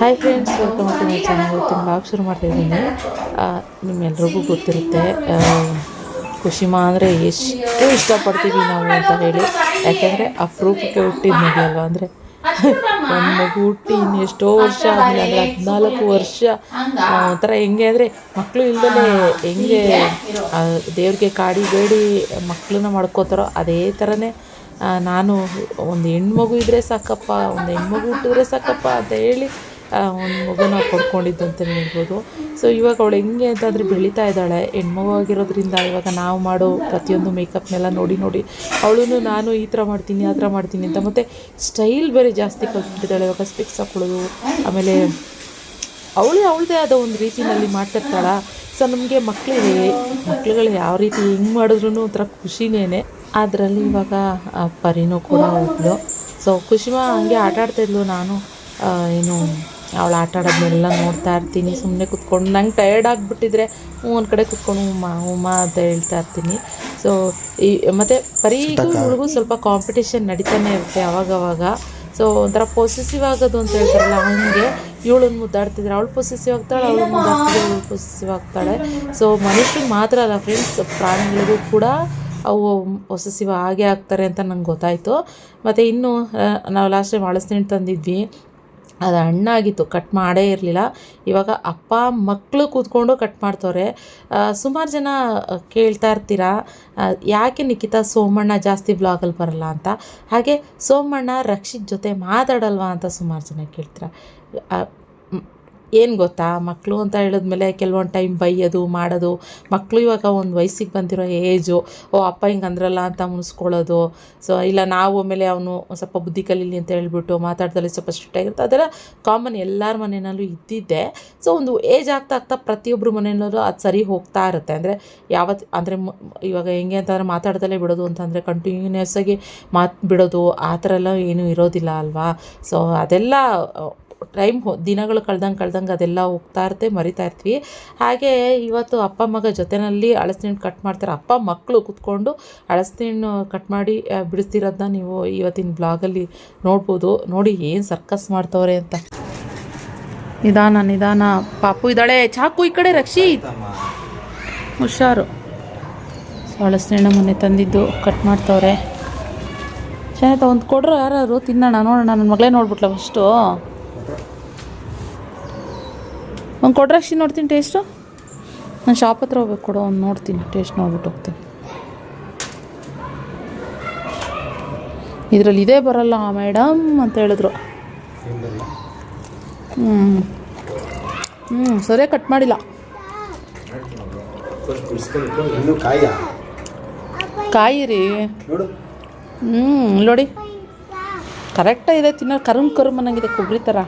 Hi friends, welcome to my channel. ಇವತ್ತಿನ blog ಶುರು ಮಾಡ್ತಾಯಿದ್ದೀನಿ. ನಿಮ್ಮೆಲ್ರಿಗೂ ಗೊತ್ತಿರುತ್ತೆ ಕುಶಿಮಾ ಅಂದರೆ ಎಷ್ಟು ಇಷ್ಟಪಡ್ತೀವಿ ನಾವು ಅಂತ ಹೇಳಿ. ಯಾಕೆಂದರೆ ಅಪರೂಪಕ್ಕೆ ಹುಟ್ಟಿದ ಮಗಳಲ್ವ. ಅಂದರೆ ಒಂದು ಮಗು ಹುಟ್ಟಿ ಇನ್ನು ಎಷ್ಟೋ ವರ್ಷ ಆದಮೇಲೆ, ಅಂದರೆ 14 ವರ್ಷ ಒಂಥರ ಹೆಂಗೆ ಅಂದರೆ ಮಕ್ಕಳು ಇಲ್ಲದೇ ಹೆಂಗೆ ದೇವ್ರಿಗೆ ಕಾಡಿ ಬೇಡಿ ಮಕ್ಕಳನ್ನ ಮಾಡ್ಕೋತಾರೋ ಅದೇ ಥರನೇ ನಾನು ಒಂದು ಹೆಣ್ಮಗು ಇದ್ದರೆ ಸಾಕಪ್ಪ, ಒಂದು ಹೆಣ್ಮಗು ಹುಟ್ಟಿದ್ರೆ ಸಾಕಪ್ಪ ಅಂತ ಹೇಳಿ ಒಂದು ಮಗುನ ಪಡ್ಕೊಂಡಿದ್ದು ಅಂತಲೇ ಹೇಳ್ಬೋದು. ಸೊ ಇವಾಗ ಅವಳು ಹೆಂಗೆ ಅಂತಂದರೆ ಬೆಳೀತಾ ಇದ್ದಾಳೆ. ಹೆಣ್ಮಗು ಆಗಿರೋದ್ರಿಂದ ಇವಾಗ ನಾವು ಮಾಡೋ ಪ್ರತಿಯೊಂದು ಮೇಕಪ್ನೆಲ್ಲ ನೋಡಿ ನೋಡಿ ಅವಳು ನಾನು ಈ ಥರ ಮಾಡ್ತೀನಿ ಆ ಥರ ಮಾಡ್ತೀನಿ ಅಂತ, ಮತ್ತು ಸ್ಟೈಲ್ ಬೇರೆ ಜಾಸ್ತಿ ಕಲ್ತ್ಬಿಟ್ಟಿದ್ದಾಳೆ. ಇವಾಗ ಸ್ಪೆಕ್ಸ್ ಹಾಕೊಳ್ಳೋದು, ಆಮೇಲೆ ಅವಳದೇ ಆದ ಒಂದು ರೀತಿಯಲ್ಲಿ ಮಾಡ್ತಿರ್ತಾಳೆ. ಸೊ ನಮಗೆ ಮಕ್ಳುಗಳು ಯಾವ ರೀತಿ ಹೆಂಗೆ ಮಾಡಿದ್ರೂ ಒಂಥರ ಖುಷಿನೇ. ಅದರಲ್ಲಿ ಇವಾಗ ಪರಿನೂ ಕೂಡ ಹೋಗ್ಲು. ಸೊ ಕುಶಿಮಾ ಹಂಗೆ ಆಟಾಡ್ತಾಯಿದ್ಲು. ನಾನು ಏನು ಅವಳು ಆಟಾಡೋದನ್ನೆಲ್ಲ ನೋಡ್ತಾ ಇರ್ತೀನಿ. ಸುಮ್ಮನೆ ಕೂತ್ಕೊಂಡು ನಂಗೆ ಟಯರ್ಡ್ ಆಗಿಬಿಟ್ಟಿದ್ರೆ ಒಂದು ಕಡೆ ಕೂತ್ಕೊಂಡು ಉಮ್ಮ ಅಂತ ಹೇಳ್ತಾ ಇರ್ತೀನಿ. ಸೊ ಮತ್ತು ಪರಿಗೂ ಸ್ವಲ್ಪ ಕಾಂಪಿಟೇಷನ್ ನಡೀತಾನೆ ಇರುತ್ತೆ ಅವಾಗವಾಗ. ಸೊ ಒಂಥರ ಪೊಸೆಸಿವ್ ಆಗೋದು ಅಂತ ಹೇಳ್ತಾರಲ್ಲ, ಹಾಗೆ ಇವಳನ್ನು ಮುದ್ದಾಡ್ತಿದ್ರೆ ಅವಳು ಪೊಸೆಸಿವ್ ಆಗ್ತಾಳೆ, ಅವಳು ಮುದ್ದಾಡ್ತಿದ್ರೆ ಅವಳು ಪೊಸೆಸಿವ್ ಆಗ್ತಾಳೆ. ಸೊ ಮನುಷ್ಯರಿಗೆ ಮಾತ್ರ ಅಲ್ಲ ಫ್ರೆಂಡ್ಸ್, ಪ್ರಾಣಿಗಳಿಗೂ ಕೂಡ ಅವು ಪೊಸೆಸಿವ್ ಆಗೇ ಆಗ್ತಾರೆ ಅಂತ ನಂಗೆ ಗೊತ್ತಾಯಿತು. ಮತ್ತು ಇನ್ನು ನಾವು ಲಾಸ್ಟ್ ಟೈಮ್ ಹಳಸಿನ ತಂದಿದ್ವಿ, ಅದು ಹಣ್ಣಾಗಿತ್ತು, ಕಟ್ ಮಾಡೇ ಇರಲಿಲ್ಲ. ಇವಾಗ ಅಪ್ಪ ಮಕ್ಕಳು ಕೂತ್ಕೊಂಡು ಕಟ್ ಮಾಡ್ತವ್ರೆ. ಸುಮಾರು ಜನ ಕೇಳ್ತಾ ಇರ್ತೀರಾ ಯಾಕೆ ನಿಖಿತಾ ಸೋಮಣ್ಣ ಜಾಸ್ತಿ ಬ್ಲಾಗಲ್ಲಿ ಬರಲ್ಲ ಅಂತ. ಹಾಗೆ ಸೋಮಣ್ಣ ರಕ್ಷಿತ್ ಜೊತೆ ಮಾತಾಡಲ್ವಾ ಅಂತ ಸುಮಾರು ಜನ ಕೇಳ್ತೀರಾ. ಏನು ಗೊತ್ತಾ, ಮಕ್ಕಳು ಅಂತ ಹೇಳಿದ್ಮೇಲೆ ಕೆಲವೊಂದು ಟೈಮ್ ಬೈಯೋದು ಮಾಡೋದು. ಮಕ್ಕಳು ಇವಾಗ ಒಂದು ವಯಸ್ಸಿಗೆ ಬಂದಿರೋ ಏಜು, ಅಪ್ಪ ಹಿಂಗೆ ಅಂದ್ರಲ್ಲ ಅಂತ ಮುನ್ಸ್ಕೊಳ್ಳೋದು. ಸೊ ಇಲ್ಲ ನಾವು ಆಮೇಲೆ ಅವನು ಸ್ವಲ್ಪ ಬುದ್ಧಿ ಕಲೀಲಿ ಅಂತ ಹೇಳ್ಬಿಟ್ಟು ಮಾತಾಡ್ದಲ್ಲಿ ಸ್ವಲ್ಪ ಸ್ಟ್ರಿಕ್ಟ್ ಆಗಿರುತ್ತೆ. ಅದೆಲ್ಲ ಕಾಮನ್, ಎಲ್ಲರ ಮನೆಯಲ್ಲೂ ಇದ್ದಿದ್ದೆ. ಸೊ ಒಂದು ಏಜ್ ಆಗ್ತಾ ಪ್ರತಿಯೊಬ್ಬರು ಮನೆಯಲ್ಲೂ ಅದು ಸರಿ ಹೋಗ್ತಾ ಇರುತ್ತೆ. ಅಂದರೆ ಅಂದರೆ ಇವಾಗ ಹೆಂಗೆ ಅಂತಂದರೆ ಮಾತಾಡ್ದಲ್ಲೇ ಬಿಡೋದು ಅಂತಂದರೆ ಕಂಟಿನ್ಯೂಸ್ ಆಗಿ ಬಿಡೋದು ಆ ಥರ ಎಲ್ಲ ಏನೂ ಇರೋದಿಲ್ಲ ಅಲ್ವಾ. ಸೊ ಅದೆಲ್ಲ ದಿನಗಳು ಕಳ್ದಂಗೆ ಅದೆಲ್ಲ ಹೋಗ್ತಾ ಇರುತ್ತೆ, ಮರಿತಾ ಇರ್ತೀವಿ. ಹಾಗೆ ಇವತ್ತು ಅಪ್ಪ ಮಗ ಜೊತೆಯಲ್ಲಿ ಹಳಸಿನ ಕಟ್ ಮಾಡ್ತಾರೆ. ಅಪ್ಪ ಮಕ್ಕಳು ಕೂತ್ಕೊಂಡು ಹಳಸಿನ ಕಟ್ ಮಾಡಿ ಬಿಡಿಸ್ತಿರೋದನ್ನ ನೀವು ಇವತ್ತಿನ ಬ್ಲಾಗಲ್ಲಿ ನೋಡ್ಬೋದು. ನೋಡಿ ಏನು ಸರ್ಕಸ್ ಮಾಡ್ತವ್ರೆ ಅಂತ. ನಿಧಾನ ಪಾಪು ಇದ್ದಾಳೆ. ಚಾಕು ಈ ಕಡೆ ರಕ್ಷಿ, ಹುಷಾರು. ಹಳಸಿನ ಮೊನ್ನೆ ತಂದಿದ್ದು ಕಟ್ ಮಾಡ್ತವ್ರೆ. ಚೆನ್ನಾಯ್ತಾ? ಒಂದು ಕೊಡ್ರು ಯಾರು ತಿನ್ನೋಣ, ನೋಡೋಣ. ನನ್ನ ಮಗಳೇ ನೋಡ್ಬಿಟ್ಲ ಫಸ್ಟು. ಒಂದು ಕೊಡ್ರಕ್ಷಿ, ನೋಡ್ತೀನಿ ಟೇಸ್ಟು. ನಾನು ಶಾಪ್ ಹತ್ರ ಹೋಗ್ಬೇಕು, ಕೊಡೋ ಒಂದು ನೋಡ್ತೀನಿ, ಟೇಸ್ಟ್ ನೋಡ್ಬಿಟ್ಟು ಹೋಗ್ತೀನಿ. ಇದರಲ್ಲಿ ಇದೇ ಬರಲ್ಲ ಮೇಡಮ್ ಅಂತ ಹೇಳಿದ್ರು. ಸರಿಯಾಗಿ ಕಟ್ ಮಾಡಿಲ್ಲ. ಕಾಯಿ ರೀ, ನೋಡಿ ಕರೆಕ್ಟಾಗಿದೆ. ತಿನ್ನೋ ಕರುಮ್ ಅನ್ನಂಗಿದೆ, ಕೊಬ್ಬರಿ ಥರ.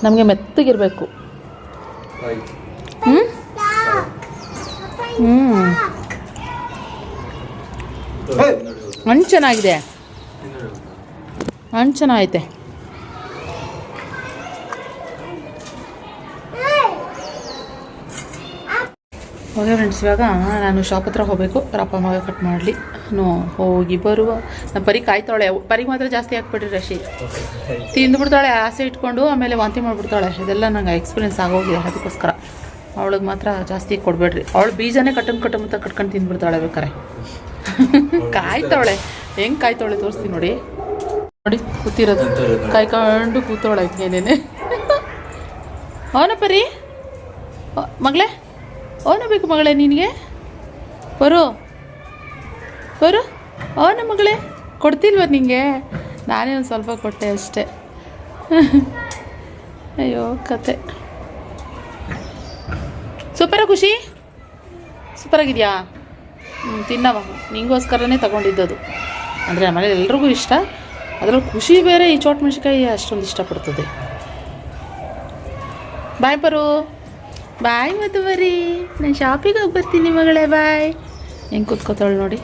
ನಮಗೆ ಮೆತ್ತಗಿರಬೇಕು. ಹಣ್ಣು ಚೆನ್ನಾಗಿದೆ, ಹಣ್ಣು ಚೆನ್ನಾಗೈತೆ. ಓಕೆ ಫ್ರೆಂಡ್ಸ್, ಇವಾಗ ನಾನು ಶಾಪ್ ಹತ್ರ ಹೋಗಬೇಕು. ಅಪ್ಪ ಮಗ ಕಟ್ ಮಾಡಲಿ, ನಾನು ಹೋಗಿ ಬರುವ. ನಾನು ಪರಿ ಕಾಯ್ತಾಳೆ. ಪರಿಗೆ ಮಾತ್ರ ಜಾಸ್ತಿ ಹಾಕ್ಬಿಡ್ರಿ ರಶಿ, ತಿಂದುಬಿಡ್ತಾಳೆ ಆಸೆ ಇಟ್ಕೊಂಡು, ಆಮೇಲೆ ವಾಂತಿ ಮಾಡಿಬಿಡ್ತಾಳೆ. ಇದೆಲ್ಲ ನಂಗೆ ಎಕ್ಸ್ಪೀರಿಯೆನ್ಸ್ ಆಗೋಗಿದೆ. ಅದಕ್ಕೋಸ್ಕರ ಅವಳಿಗೆ ಮಾತ್ರ ಜಾಸ್ತಿ ಕೊಡಬೇಡ್ರಿ. ಅವಳು ಬೀಜನೇ ಕಟ್ಟಂತ ಕಟ್ಕೊಂಡು ತಿಂದ್ಬಿಡ್ತಾಳೆ ಬೇಕಾರೆ. ಕಾಯ್ತಾವಳೆ, ಹೆಂಗೆ ಕಾಯ್ತಾವಳೆ ತೋರಿಸ್ತೀನಿ ನೋಡಿ. ಕೂತಿರೋದು ಕಾಯ್ಕೊಂಡು ಕೂತವಳೆ ಏನೇನೆ. ಅವನ ಪರಿ ಮಗಳೇ, ಅವನ ಬೇಕು ಮಗಳೇ ನಿನಗೆ. ಬರು ಅವನ ಮಗಳೇ, ಕೊಡ್ತಿಲ್ವ ನಿಂಗೆ? ನಾನೇ ಒಂದು ಸ್ವಲ್ಪ ಕೊಟ್ಟೆ ಅಷ್ಟೇ. ಅಯ್ಯೋ ಕತೆ. ಖುಷಿ ಸೂಪರಾಗಿದೆಯಾ? ತಿನ್ನವ, ನಿಂಗೋಸ್ಕರನೇ ತಗೊಂಡಿದ್ದದು. ಅಂದರೆ ಆಮೇಲೆ ಎಲ್ರಿಗೂ ಇಷ್ಟ. ಅದರಲ್ಲಿ ಖುಷಿ ಬೇರೆ. ಈ ಚೋಟ್ ಮೆಣಸಿನ್ಕಾಯಿ ಅಷ್ಟೊಂದು ಇಷ್ಟಪಡ್ತದೆ. ಬಾಯ್ ಬರು, ಬಾಯ್ ಮದುವರಿ, ನಾನು ಶಾಪಿಗೆ ಹೋಗಿ ಬರ್ತೀನಿ ಮಗಳೇ, ಬಾಯ್. ಹೆಂಗೆ ಕೂತ್ಕೋತಾಳು ನೋಡಿ.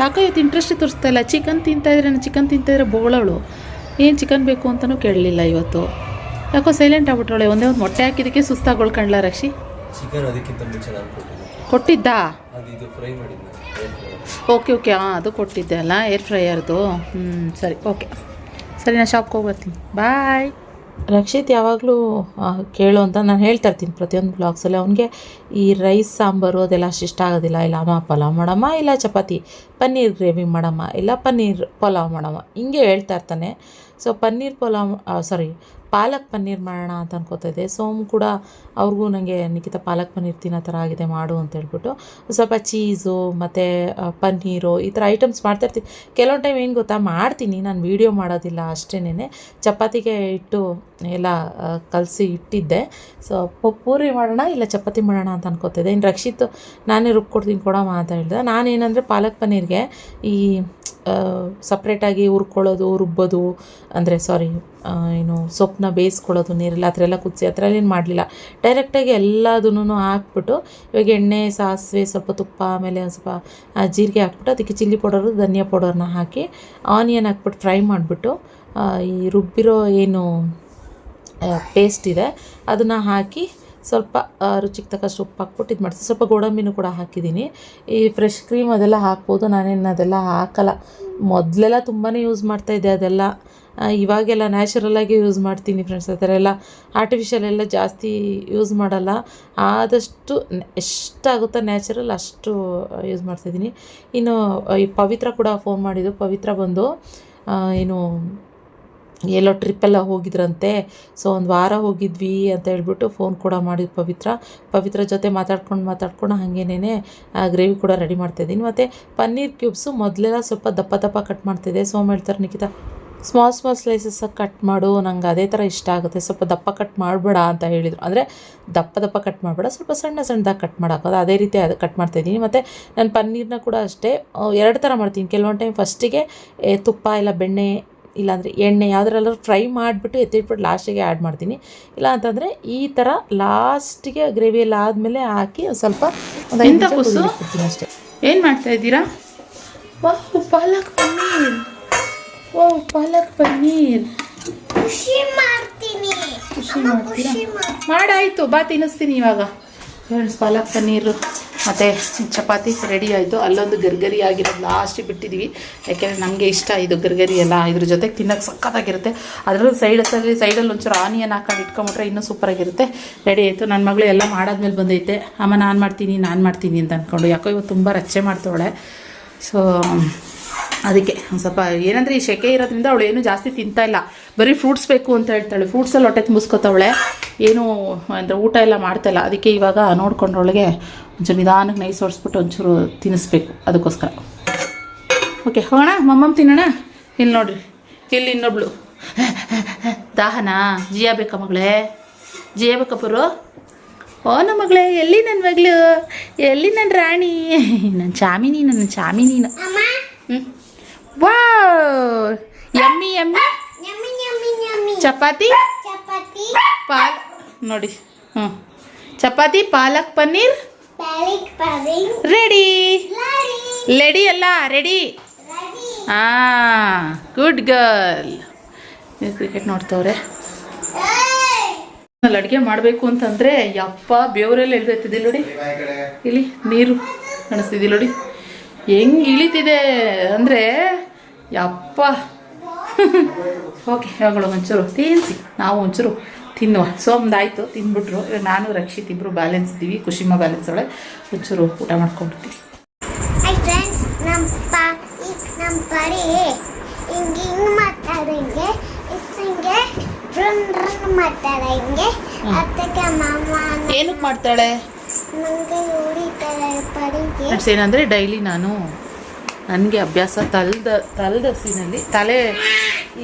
ಯಾಕೋ ಇವತ್ತು ಇಂಟ್ರೆಸ್ಟೇ ತೋರಿಸ್ತಾ ಇಲ್ಲ. ಚಿಕನ್ ತಿಂತಾಯಿದ್ರೆ ಬೋಳವಳು. ಏನು ಚಿಕನ್ ಬೇಕು ಅಂತಲೂ ಕೇಳಲಿಲ್ಲ ಇವತ್ತು. ಯಾಕೋ ಸೈಲೆಂಟ್ ಆಗ್ಬಿಟ್ರವಳೆ. ಒಂದೇ ಒಂದು ಮೊಟ್ಟೆ ಹಾಕಿದ್ದಕ್ಕೆ ಸುಸ್ತಾಗೊಳ್ಕಂಡ್ಲ ರಕ್ಷಿ. ಕೊಟ್ಟಿದ್ದಾ? ಓಕೆ ಅದು ಕೊಟ್ಟಿದ್ದೆ ಅಲ್ಲ, ಏರ್ ಫ್ರೈಯರ್ದು. ಸರಿ ಓಕೆ, ಸರಿ ನಾನು ಶಾಪ್ಗೆ ಹೋಗಿ ಬರ್ತೀನಿ. ಬಾಯ್. ರಕ್ಷಿತ್ ಯಾವಾಗಲೂ ಕೇಳು ಅಂತ ನಾನು ಹೇಳ್ತಾ ಇರ್ತೀನಿ ಪ್ರತಿಯೊಂದು ಬ್ಲಾಗ್ಸಲ್ಲಿ. ಅವನಿಗೆ ಈ ರೈಸ್ ಸಾಂಬಾರು ಅದೆಲ್ಲ ಅಷ್ಟು ಇಷ್ಟ ಆಗೋದಿಲ್ಲ. ಇಲ್ಲ ಅಮ್ಮ ಪಲಾವ್ ಮಾಡಮ್ಮ, ಇಲ್ಲ ಚಪಾತಿ ಪನ್ನೀರ್ ಗ್ರೇವಿ ಮಾಡಮ್ಮ, ಇಲ್ಲ ಪನ್ನೀರ್ ಪಲಾವ್ ಮಾಡಮ್ಮ, ಹಿಂಗೆ ಹೇಳ್ತಾ ಇರ್ತಾನೆ. ಸೊ ಪನ್ನೀರ್ ಪಲಾವ್ ಪಾಲಕ್ ಪನ್ನೀರ್ ಮಾಡೋಣ ಅಂತ ಅನ್ಕೋತಾ ಇದ್ದೆ. ಸೋಮ್ ಕೂಡ ಅವ್ರಿಗೂ ನನಗೆ ನಿಖಿತ ಪಾಲಕ್ ಪನ್ನೀರ್ ತಿನ್ನೋ ಥರ ಆಗಿದೆ ಮಾಡು ಅಂತ ಹೇಳ್ಬಿಟ್ಟು ಸ್ವಲ್ಪ ಚೀಸು ಮತ್ತು ಪನ್ನೀರು ಈ ಥರ ಐಟಮ್ಸ್ ಮಾಡ್ತಾಯಿರ್ತೀನಿ. ಕೆಲವೊಂದು ಟೈಮ್ ಏನು ಗೊತ್ತಾ ಮಾಡ್ತೀನಿ, ನಾನು ವೀಡಿಯೋ ಮಾಡೋದಿಲ್ಲ ಅಷ್ಟೇನೆ. ಚಪಾತಿಗೆ ಇಟ್ಟು ಎಲ್ಲ ಕಲಸಿ ಇಟ್ಟಿದ್ದೆ. ಸೊ ಪೂರಿ ಮಾಡೋಣ ಇಲ್ಲ ಚಪಾತಿ ಮಾಡೋಣ ಅಂತ ಅನ್ಕೋತಿದ್ದೆ. ಇನ್ನು ರಕ್ಷಿತ್ ನಾನೇ ರುಬ್ಕೊಡ್ತೀನಿ ಕೊಡಮ್ಮ ಅಂತ ಹೇಳಿದೆ. ನಾನೇನಂದರೆ ಪಾಲಕ್ ಪನ್ನೀರ್ಗೆ ಈ ಸಪ್ರೇಟಾಗಿ ಹುರ್ಕೊಳ್ಳೋದು ರುಬ್ಬೋದು ಅಂದರೆ ಏನು ಸೊಪ್ಪನ್ನ ಬೇಯಿಸ್ಕೊಳ್ಳೋದು ನೀರೆಲ್ಲ ಆ ಥರ ಎಲ್ಲ ಕುದಿಸಿ ಆ ಥರ ಏನು ಮಾಡಲಿಲ್ಲ. ಡೈರೆಕ್ಟಾಗಿ ಎಲ್ಲದನ್ನೂ ಹಾಕ್ಬಿಟ್ಟು ಇವಾಗ ಎಣ್ಣೆ ಸಾಸಿವೆ ಸ್ವಲ್ಪ ತುಪ್ಪ ಆಮೇಲೆ ಒಂದು ಸ್ವಲ್ಪ ಜೀರಿಗೆ ಹಾಕ್ಬಿಟ್ಟು ಅದಕ್ಕೆ ಚಿಲ್ಲಿ ಪೌಡರು ಧನಿಯಾ ಪೌಡರ್ನ ಹಾಕಿ ಆನಿಯನ್ ಹಾಕ್ಬಿಟ್ಟು ಫ್ರೈ ಮಾಡಿಬಿಟ್ಟು ಈ ರುಬ್ಬಿರೋ ಏನು ಪೇಸ್ಟ್ ಇದೆ ಅದನ್ನು ಹಾಕಿ ಸ್ವಲ್ಪ ರುಚಿಗೆ ತಕ್ಕಷ್ಟು ಉಪ್ಪು ಹಾಕ್ಬಿಟ್ಟು ಇದು ಮಾಡ್ತೀನಿ. ಸ್ವಲ್ಪ ಗೋಡಂಬಿನೂ ಕೂಡ ಹಾಕಿದ್ದೀನಿ. ಈ ಫ್ರೆಶ್ ಕ್ರೀಮ್ ಅದೆಲ್ಲ ಹಾಕ್ಬೋದು. ನಾನೇನು ಅದೆಲ್ಲ ಹಾಕಲ್ಲ. ಮೊದಲೆಲ್ಲ ತುಂಬಾ ಯೂಸ್ ಮಾಡ್ತಾಯಿದ್ದೆ ಅದೆಲ್ಲ. ಇವಾಗೆಲ್ಲ ನ್ಯಾಚುರಲಾಗಿ ಯೂಸ್ ಮಾಡ್ತೀನಿ ಫ್ರೆಂಡ್ಸ್. ಆ ಥರ ಎಲ್ಲ ಆರ್ಟಿಫಿಷಿಯಲ್ ಎಲ್ಲ ಜಾಸ್ತಿ ಯೂಸ್ ಮಾಡಲ್ಲ. ಆದಷ್ಟು ಎಷ್ಟಾಗುತ್ತೋ ನ್ಯಾಚುರಲ್ ಅಷ್ಟು ಯೂಸ್ ಮಾಡ್ತಾಯಿದ್ದೀನಿ. ಇನ್ನು ಈ ಪವಿತ್ರ ಕೂಡ ಫೋನ್ ಮಾಡಿದ್ದು. ಪವಿತ್ರ ಬಂದು ಏನು ಎಲ್ಲೋ ಟ್ರಿಪ್ಪೆಲ್ಲ ಹೋಗಿದ್ರಂತೆ. ಸೊ ಒಂದು ವಾರ ಹೋಗಿದ್ವಿ ಅಂತ ಹೇಳ್ಬಿಟ್ಟು ಫೋನ್ ಕೂಡ ಮಾಡಿದ್ದು ಪವಿತ್ರ ಜೊತೆ ಮಾತಾಡ್ಕೊಂಡು ಹಾಗೇನೇ ಗ್ರೇವಿ ಕೂಡ ರೆಡಿ ಮಾಡ್ತಾಯಿದ್ದೀನಿ. ಮತ್ತು ಪನ್ನೀರ್ ಕ್ಯೂಬ್ಸು ಮೊದಲೆಲ್ಲ ಸ್ವಲ್ಪ ದಪ್ಪ ಕಟ್ ಮಾಡ್ತಿದ್ದೆ. ಸೋಮ್ ಹೇಳ್ತಾರೆ ನಿಖಿತ ಸ್ಮಾಲ್ ಸ್ಲೈಸಸ್ಸಾಗಿ ಕಟ್ ಮಾಡು, ನಂಗೆ ಅದೇ ಥರ ಇಷ್ಟ ಆಗುತ್ತೆ, ಸ್ವಲ್ಪ ದಪ್ಪ ಕಟ್ ಮಾಡಬೇಡ ಅಂತ ಹೇಳಿದರು. ಅಂದರೆ ದಪ್ಪ ಕಟ್ ಮಾಡಬೇಡ, ಸ್ವಲ್ಪ ಸಣ್ಣದಾಗಿ ಕಟ್ ಮಾಡೋದು, ಅದೇ ರೀತಿ ಅದು ಕಟ್ ಮಾಡ್ತಾಯಿದ್ದೀನಿ. ಮತ್ತು ನಾನು ಪನ್ನೀರನ್ನ ಕೂಡ ಅಷ್ಟೇ 2 ಥರ ಮಾಡ್ತೀನಿ. ಕೆಲವೊಂದು ಟೈಮ್ ಫಸ್ಟಿಗೆ ತುಪ್ಪ ಇಲ್ಲ ಬೆಣ್ಣೆ ಇಲ್ಲಾಂದರೆ ಎಣ್ಣೆ ಯಾವುದ್ರಲ್ಲಾದ್ರೂ ಫ್ರೈ ಮಾಡಿಬಿಟ್ಟು ಎತ್ತಿಟ್ಬಿಟ್ಟು ಲಾಸ್ಟಿಗೆ ಆ್ಯಡ್ ಮಾಡ್ತೀನಿ. ಇಲ್ಲ ಅಂತಂದರೆ ಈ ಥರ ಲಾಸ್ಟಿಗೆ ಗ್ರೇವಿ ಎಲ್ಲ ಆದಮೇಲೆ ಹಾಕಿ ಸ್ವಲ್ಪ ಒಂದು 5 ನಿಮಿಷ ಕುದಿಸ್ಬಿಡ್ತೀನಿ ಅಷ್ಟೇ. ಏನು ಮಾಡ್ತಾಯಿದ್ದೀರಾ? ಪಾಲಕ್ ಪನ್ನೀರ್. ಪಾಲಕ್ ಪನ್ನೀರ್ ಖುಷಿ ಮಾಡ್ತೀರಾ? ಮಾಡಾಯಿತು, ಬಾ ತಿನ್ನಿಸ್ತೀನಿ ಇವಾಗ. ಫ್ರೆಂಡ್ಸ್, ಪಾಲಕ್ ಪನ್ನೀರು ಮತ್ತು ಚಪಾತಿ ರೆಡಿ ಆಯಿತು. ಅಲ್ಲೊಂದು ಗರ್ಗರಿ ಆಗಿರೋದು ಲಾಸ್ಟಿಗೆ ಬಿಟ್ಟಿದ್ದೀವಿ, ಯಾಕೆಂದರೆ ನಮಗೆ ಇಷ್ಟ ಇದು ಗರ್ಗರಿ ಎಲ್ಲ. ಇದ್ರ ಜೊತೆಗೆ ತಿನ್ನೋಕ್ಕೆ ಸಕ್ಕತ್ತಾಗಿರುತ್ತೆ. ಅದರಲ್ಲೂ ಸೈಡಲ್ಲಿ ಒಂಚೂರು ಆನಿಯನ್ ಹಾಕೊಂಡು ಇಟ್ಕೊಂಬಿಟ್ರೆ ಇನ್ನೂ ಸೂಪರಾಗಿರುತ್ತೆ. ರೆಡಿ ಆಯಿತು. ನನ್ನ ಮಗಳು ಎಲ್ಲ ಮಾಡಾದ್ಮೇಲೆ ಬಂದೈತೆ. ಅಮ್ಮ ನಾನು ಮಾಡ್ತೀನಿ ಅಂತ ಅಂದ್ಕೊಂಡು. ಯಾಕೋ ಇವತ್ತು ತುಂಬ ರಚ್ಚೆ ಮಾಡ್ತಾವಳೆ. ಸೊ ಅದಕ್ಕೆ ಒಂದು ಸ್ವಲ್ಪ ಏನಂದರೆ ಈ ಸೆಕೆ ಇರೋದ್ರಿಂದ ಅವಳು ಏನು ಜಾಸ್ತಿ ತಿಂತಾಯಿಲ್ಲ. ಬರೀ ಫ್ರೂಟ್ಸ್ ಬೇಕು ಅಂತ ಹೇಳ್ತಾಳೆ. ಫ್ರೂಟ್ಸಲ್ಲಿ ಹೊಟ್ಟೆ ತುಂಬಿಸ್ಕೊತಾವಳೆ. ಏನು ಅಂದರೆ ಊಟ ಎಲ್ಲ ಮಾಡ್ತಾಯಿಲ್ಲ. ಅದಕ್ಕೆ ಇವಾಗ ನೋಡ್ಕೊಂಡ್ರೊಳಗೆ ಒಂಚೂರು ನಿಧಾನಕ್ಕೆ ನೈಸ್ ಹೊಡಿಸ್ಬಿಟ್ಟು ಒಂಚೂರು ತಿನ್ನಿಸ್ಬೇಕು. ಅದಕ್ಕೋಸ್ಕರ ಓಕೆ ಹೋಗೋಣ. ಮಮ್ಮಮ್ಮ ತಿನ್ನೋಣ. ಇಲ್ಲಿ ನೋಡಿರಿ, ಇಲ್ಲಿ ಇನ್ನೊಬ್ಳು ದಾಹನಾ ಜಿಯಾ ಬೇಕಾ ಮಗಳೇ? ಜಿಯಾ ಬೇಕಾ ಪುರು? ಓ ನಮ್ಮ ಮಗಳೇ, ಎಲ್ಲಿ ನನ್ನ ಮಗಳು, ಎಲ್ಲಿ ನನ್ನ ರಾಣಿ, ನನ್ನ ಚಾಮಿನಿ ನೀನು. ವಾ ಯಮ್ಮಿ ಚಪಾತಿ ನೋಡಿ. ಚಪಾತಿ ಪಾಲಕ್ ಪನ್ನೀರ್ ರೆಡಿ ಅಲ್ಲ ರೆಡಿ. Good girl. ಕ್ರಿಕೆಟ್ ನೋಡ್ತವ್ರೆ. ಅಡುಗೆ ಮಾಡಬೇಕು ಅಂತಂದರೆ ಯಪ್ಪ ಬೇವರೆಲ್ಲ ಇಳಿದೈತಿದೆ ನೋಡಿ. ಇಲ್ಲಿ ನೀರು ಕಾಣಿಸ್ತಿದ್ದಿ ನೋಡಿ ಹೆಂಗೆ ಇಳಿತಿದೆ ಅಂದರೆ ಯಪ್ಪ. ಓಕೆ ಯಾಗಳು ಒಂಚೂರು ತಿನ್ನಿಸಿ, ನಾವು ಒಂಚೂರು ತಿನ್ನುವ. ಸೋಮ್ದಾಯಿತು, ತಿಂದ್ಬಿಟ್ರು. ನಾನು ರಕ್ಷಿತ್ ಇಬ್ಬರು ಬ್ಯಾಲೆನ್ಸ್ ಇದ್ದೀವಿ. ಖುಷಿಮ ಬ್ಯಾಲೆನ್ಸ್ ಒಳಗೆ ಒಂಚೂರು ಊಟ ಮಾಡ್ಕೊಂಡ್ಬಿಡ್ತೀವಿ. ಏನಕ್ಕೆ ಮಾಡ್ತಾಳೆ ಏನಂದರೆ ಡೈಲಿ ನನಗೆ ಅಭ್ಯಾಸ ತಲೆದಸಿನಲ್ಲಿ ತಲೆ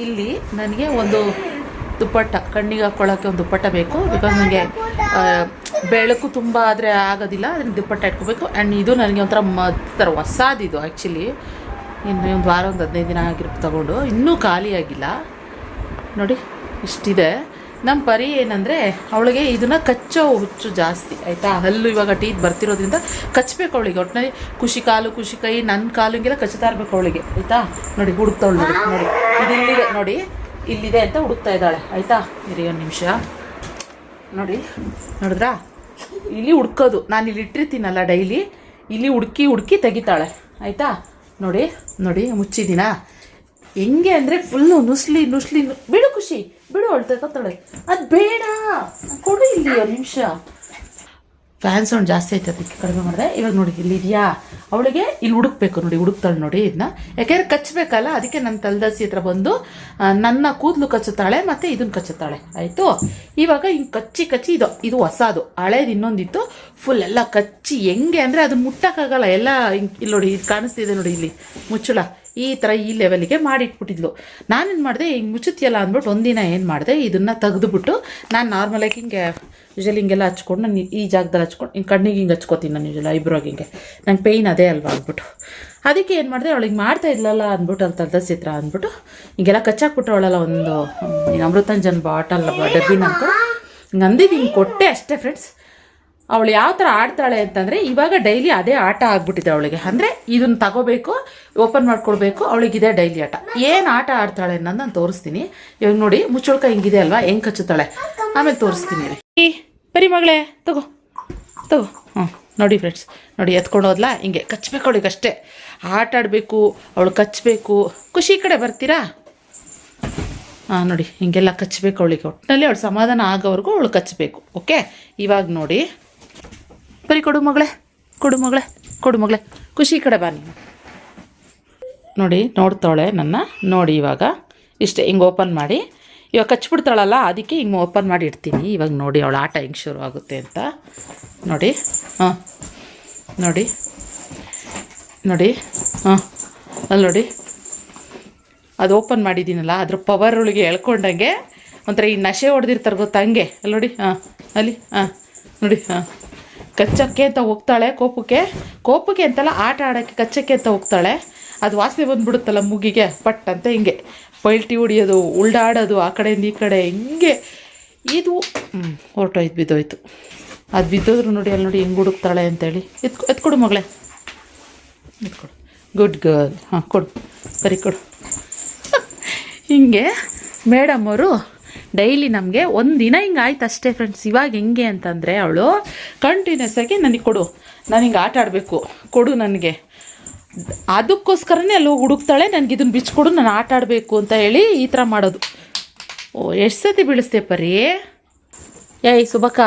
ಇಲ್ಲಿ ನನಗೆ ಒಂದು ದುಪ್ಪಟ್ಟ ಕಣ್ಣಿಗೆ ಹಾಕ್ಕೊಳ್ಳೋಕ್ಕೆ ಒಂದು ದುಪ್ಪಟ್ಟ ಬೇಕು. ಬಿಕಾಸ್ ನನಗೆ ಬೆಳಕು ತುಂಬ ಆದರೆ ಆಗೋದಿಲ್ಲ, ಅದನ್ನು ದುಪ್ಪಟ್ಟ ಇಟ್ಕೋಬೇಕು. ಆ್ಯಂಡ್ ಇದು ನನಗೆ ಒಂಥರ ಹೊಸಾದಿದು ಆ್ಯಕ್ಚುಲಿ. ಇನ್ನು ಒಂದು ವಾರ 15 ದಿನ ಆಗಿರ್ಬೇಕು ತಗೊಂಡು. ಇನ್ನೂ ಖಾಲಿಯಾಗಿಲ್ಲ ನೋಡಿ, ಇಷ್ಟಿದೆ. ನಮ್ಮ ಪರಿ ಏನಂದರೆ ಅವಳಿಗೆ ಇದನ್ನು ಕಚ್ಚೋ ಹುಚ್ಚು ಜಾಸ್ತಿ ಆಯಿತಾ. ಹಲ್ಲು ಇವಾಗ ಟೀತ್ ಬರ್ತಿರೋದ್ರಿಂದ ಕಚ್ಚಬೇಕು ಅವಳಿಗೆ. ಒಟ್ಟಿನಲ್ಲಿ ಖುಷಿ ಕಾಲು ಖುಷಿ ಕೈ ನನ್ನ ಕಾಲು ಹಿಂಗೆಲ್ಲ ಕಚ್ತಾ ಇರಬೇಕು ಅವಳಿಗೆ ಆಯಿತಾ. ನೋಡಿ ಹುಡುಕ್ತಾವಳು ನೋಡಿ ಇದು ಇಲ್ಲಿದೆ ನೋಡಿ, ಇಲ್ಲಿದೆ ಅಂತ ಹುಡುಕ್ತಾ ಇದ್ದಾಳೆ ಆಯಿತಾ. ಇರಿ ಒಂದು ನಿಮಿಷ ನೋಡಿದ್ರಾ, ಇಲ್ಲಿ ಹುಡ್ಕೋದು. ನಾನು ಇಲ್ಲಿ ಇಟ್ಟಿರ್ತೀನಲ್ಲ ಡೈಲಿ, ಇಲ್ಲಿ ಹುಡುಕಿ ತೆಗಿತಾಳೆ ಆಯಿತಾ. ನೋಡಿ ಮುಚ್ಚಿದ್ದೀನಾ. ಹೆಂಗೆ ಅಂದರೆ ಫುಲ್ಲು ನುಸ್ಲಿ ಬಿಡು ಖುಷಿ ಬಿಡು ಅವಳು ತಗೋತಾಳೆ. ಅದು ಬೇಡ ಕೊಡು ಇಲ್ಲಿ ಒಂದು ನಿಮಿಷ. ಫ್ಯಾನ್ ಸೌಂಡ್ ಜಾಸ್ತಿ ಆಯ್ತು ಅದಕ್ಕೆ ಕಡಿಮೆ ಮಾಡಿದೆ. ಇವಾಗ ನೋಡಿ ಇಲ್ಲಿ ಇದೆಯಾ, ಅವಳಿಗೆ ಇಲ್ಲಿ ಹುಡುಕ್ಬೇಕು ನೋಡಿ, ಹುಡುಕ್ತಾಳೆ ನೋಡಿ ಇದನ್ನ. ಯಾಕೆಂದ್ರೆ ಕಚ್ಚಬೇಕಲ್ಲ, ಅದಕ್ಕೆ ನನ್ನ ತಲೆದಸಿ ಹತ್ರ ಬಂದು ನನ್ನ ಕೂದಲು ಕಚ್ಚುತ್ತಾಳೆ ಮತ್ತು ಇದನ್ನು ಕಚ್ಚುತ್ತಾಳೆ. ಆಯಿತು, ಇವಾಗ ಹಿಂಗೆ ಕಚ್ಚಿ ಇದು ಹೊಸದು, ಹಳೇದು ಇನ್ನೊಂದಿತ್ತು. ಫುಲ್ ಎಲ್ಲ ಕಚ್ಚಿ ಹೆಂಗೆ ಅಂದರೆ ಅದನ್ನ ಮುಟ್ಟಕ್ಕಾಗಲ್ಲ. ಎಲ್ಲ ಹಿಂಗೆ ಇಲ್ಲಿ ನೋಡಿ, ಇದು ಕಾಣಿಸ್ತಿದೆ ನೋಡಿ, ಇಲ್ಲಿ ಮುಚ್ಚಳ ಈ ಥರ ಈ ಲೆವೆಲಿಗೆ ಮಾಡಿಟ್ಬಿಟ್ಟಿದ್ಲು. ನಾನೇನು ಮಾಡಿದೆ, ಹಿಂಗೆ ಮುಚ್ಚುತ್ತಿಯಲ್ಲ ಅಂದ್ಬಿಟ್ಟು ಒಂದಿನ ಏನು ಮಾಡಿದೆ, ಇದನ್ನು ತೆಗೆದುಬಿಟ್ಟು ನಾನು ನಾರ್ಮಲಾಗಿ ಹಿಂಗೆ ಯೂಶಲಿ ಹಿಂಗೆಲ್ಲ ಹಚ್ಕೊಂಡು ನಾನು ಈ ಜಾಗದಲ್ಲಿ ಹಚ್ಕೊಂಡು ಹಿಂಗೆ ಕಣ್ಣಿಗೆ ಹಿಂಗೆ ಹಚ್ಕೋತೀನಿ ನಾನು ಯೂಶಲಿ ಐಬ್ರೋಗೆ. ಹಿಂಗೆ ನಂಗೆ ಪೇಯ್ನ್ ಅದೇ ಅಲ್ವಾ ಅಂದ್ಬಿಟ್ಟು ಅದಕ್ಕೆ ಏನು ಮಾಡಿದೆ, ಅವಳಿಗೆ ಮಾಡ್ತಾ ಇದ್ಲಲ್ಲ ಅಂದ್ಬಿಟ್ಟು ಅಲ್ಲಿ ತಲೆದಸಿತ್ರ ಅಂದ್ಬಿಟ್ಟು ಹಿಂಗೆಲ್ಲ ಕಚ್ಚಾಕ್ಬಿಟ್ರೆ ಅವಳೆಲ್ಲ ಒಂದು ಅಮೃತಾಂಜನ್ ಬಾಟಲ್ ಡಬ್ಬಿನ ಅಂದ್ಕೊಂಡು ಹಿಂಗೆ ಅಂದಿದ್ದು ಹಿಂಗೆ ಕೊಟ್ಟೆ ಅಷ್ಟೇ ಫ್ರೆಂಡ್ಸ್. ಅವಳು ಯಾವ ಥರ ಆಡ್ತಾಳೆ ಅಂತಂದರೆ ಇವಾಗ ಡೈಲಿ ಅದೇ ಆಟ ಆಗ್ಬಿಟ್ಟಿದೆ ಅವಳಿಗೆ. ಅಂದರೆ ಇದನ್ನು ತಗೋಬೇಕು, ಓಪನ್ ಮಾಡ್ಕೊಳ್ಬೇಕು, ಅವಳಿಗೆ ಇದೇ ಡೈಲಿ ಆಟ. ಏನು ಆಟ ಆಡ್ತಾಳೆ ಅನ್ನೋದು ನಾನು ತೋರಿಸ್ತೀನಿ. ಇವಾಗ ನೋಡಿ ಮುಚ್ಚಳ್ಕ ಹಿಂಗಿದೆ ಅಲ್ವಾ, ಹೆಂಗೆ ಕಚ್ಚುತ್ತಾಳೆ ಆಮೇಲೆ ತೋರಿಸ್ತೀನಿ. ಬರೀ ಮಗಳೇ ತಗೋ ಹ್ಞೂ ನೋಡಿ ಫ್ರೆಂಡ್ಸ್, ನೋಡಿ ಎತ್ಕೊಂಡು ಹೋದ್ಲಾ, ಹಿಂಗೆ ಕಚ್ಚಬೇಕು ಅವಳಿಗೆ ಅಷ್ಟೇ. ಆಟ ಆಡಬೇಕು, ಅವಳು ಕಚ್ಚಬೇಕು. ಖುಷಿ ಕಡೆ ಬರ್ತೀರಾ? ಹಾಂ ನೋಡಿ ಹಿಂಗೆಲ್ಲ ಕಚ್ಚಬೇಕು ಅವಳಿಗೆ. ಒಟ್ಟಿನಲ್ಲಿ ಅವಳು ಸಮಾಧಾನ ಆಗೋವರೆಗೂ ಅವಳು ಕಚ್ಚಬೇಕು. ಓಕೆ, ಇವಾಗ ನೋಡಿ ಬರೀ ಕೊಡು ಮಗಳೇ ಖುಷಿ ಕಡೆ ಬಾ ನೀನು. ನೋಡಿ ನೋಡ್ತಾಳೆ ನನ್ನ, ನೋಡಿ ಇವಾಗ ಇಷ್ಟೇ ಹಿಂಗೆ ಓಪನ್ ಮಾಡಿ. ಇವಾಗ ಕಚ್ಬಿಡ್ತಾಳಲ್ಲ, ಅದಕ್ಕೆ ಹಿಂಗೆ ಓಪನ್ ಮಾಡಿ ಇಡ್ತೀನಿ. ಇವಾಗ ನೋಡಿ ಅವಳ ಆಟ ಹೆಂಗೆ ಶುರು ಆಗುತ್ತೆ ಅಂತ ನೋಡಿ. ಹಾಂ ನೋಡಿ ಹಾಂ ಅಲ್ಲಿ ನೋಡಿ, ಅದು ಓಪನ್ ಮಾಡಿದ್ದೀನಲ್ಲ, ಅದ್ರ ಪವರ್ ಒಳಗೆ ಎಳ್ಕೊಂಡಂಗೆ ಒಂಥರ ಈ ನಶೆ ಹೊಡೆದಿರ್ತಾರೆ ಗೊತ್ತಾ, ಹಂಗೆ ಅಲ್ಲಿ ನೋಡಿ. ಹಾಂ ಅಲ್ಲಿ ಹಾಂ ನೋಡಿ, ಹಾಂ ಕಚ್ಚಕ್ಕೆ ಅಂತ ಹೋಗ್ತಾಳೆ, ಕೋಪಕ್ಕೆ ಅಂತಲ್ಲ, ಆಟ ಆಡೋಕ್ಕೆ ಕಚ್ಚಕ್ಕೆ ಅಂತ ಹೋಗ್ತಾಳೆ. ಅದು ವಾಸನೆ ಬಂದುಬಿಡುತ್ತಲ್ಲ ಮೂಗಿಗೆ, ಪಟ್ ಅಂತ ಹಿಂಗೆ ಪಲ್ಟಿ ಹೊಡಿಯೋದು, ಉಲ್ಡಾಡೋದು ಆ ಕಡೆಯಿಂದ ಈ ಕಡೆ ಹಿಂಗೆ. ಇದು ಹೊರಟೋಯ್ತು, ಬಿದ್ದೋಯ್ತು. ಅದು ಬಿದ್ದೋದ್ರು ನೋಡಿ, ಅಲ್ಲಿ ನೋಡಿ ಹೆಂಗೆ ಹುಡುಕ್ತಾಳೆ ಅಂತೇಳಿ. ಎತ್ಕೊಡು ಮಗಳೇ, ಎತ್ಕೊಡು. Good girl. ಹಾಂ ಕೊಡು, ಬರೀ ಕೊಡು. ಹಿಂಗೆ ಮೇಡಮ್ ಅವರು ಡೈಲಿ ನಮಗೆ ಒಂದಿನ ಹಿಂಗೆ ಆಯ್ತು ಅಷ್ಟೇ ಫ್ರೆಂಡ್ಸ್. ಇವಾಗ ಹೆಂಗೆ ಅಂತಂದರೆ ಅವಳು ಕಂಟಿನ್ಯೂಸ್ ಆಗಿ ನನಗೆ ಕೊಡು, ನಾನು ಹಿಂಗೆ ಆಟ ಆಡಬೇಕು, ಕೊಡು ನನಗೆ, ಅದಕ್ಕೋಸ್ಕರನೇ ಅಲ್ಲಿ ಹೋಗಿ ಹುಡುಕ್ತಾಳೆ. ನನಗೆ ಇದನ್ನು ಬಿಚ್ಕೊಡು, ನಾನು ಆಟ ಆಡಬೇಕು ಅಂತ ಹೇಳಿ ಈ ಥರ ಮಾಡೋದು. ಓ ಎಷ್ಟು ಸತಿ ಬೀಳಿಸ್ತೆ ಪರಿ. ಏಯ್ ಸುಬಕ್ಕ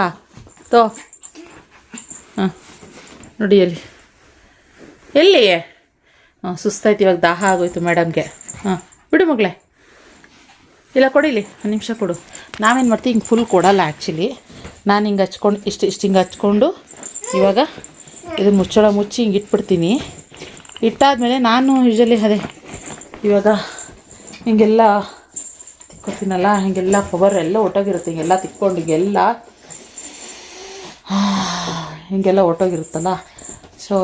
ತೋ. ಹಾಂ ನೋಡಿ ಎಲ್ಲಿ ಹಾಂ ಸುಸ್ತಾಯ್ತು, ಇವಾಗ ದಾಹ ಆಗೋಯ್ತು ಮೇಡಮ್ಗೆ. ಹಾಂ ಬಿಡು ಮಗಳೇ, ಇಲ್ಲ ಕೊಡಿಲಿ ಒಂದು ನಿಮಿಷ ಕೊಡು. ನಾವೇನು ಮಾಡ್ತೀವಿ, ಹಿಂಗೆ ಫುಲ್ ಕೊಡಲ್ಲ ಆ್ಯಕ್ಚುಲಿ. ನಾನು ಹಿಂಗೆ ಹಚ್ಕೊಂಡು ಇಷ್ಟು ಹಿಂಗೆ ಹಚ್ಕೊಂಡು ಇವಾಗ ಇದನ್ನು ಮುಚ್ಚಿ ಹಿಂಗೆ ಇಟ್ಬಿಡ್ತೀನಿ. ಇಟ್ಟಾದಮೇಲೆ ನಾನು ಯೂಶಲಿ ಅದೇ ಇವಾಗ ಹಿಂಗೆಲ್ಲ ತಿಕ್ಕೋತೀನಲ್ಲ, ಹಿಂಗೆಲ್ಲ ಪವರ್ ಎಲ್ಲ ಒಟ್ಟೋಗಿರುತ್ತೆ. ಹಿಂಗೆಲ್ಲ ತಿಕ್ಕೊಂಡು ಹಿಂಗೆಲ್ಲ ಒಟ್ಟೋಗಿರುತ್ತಲ್ಲ. ಸೊ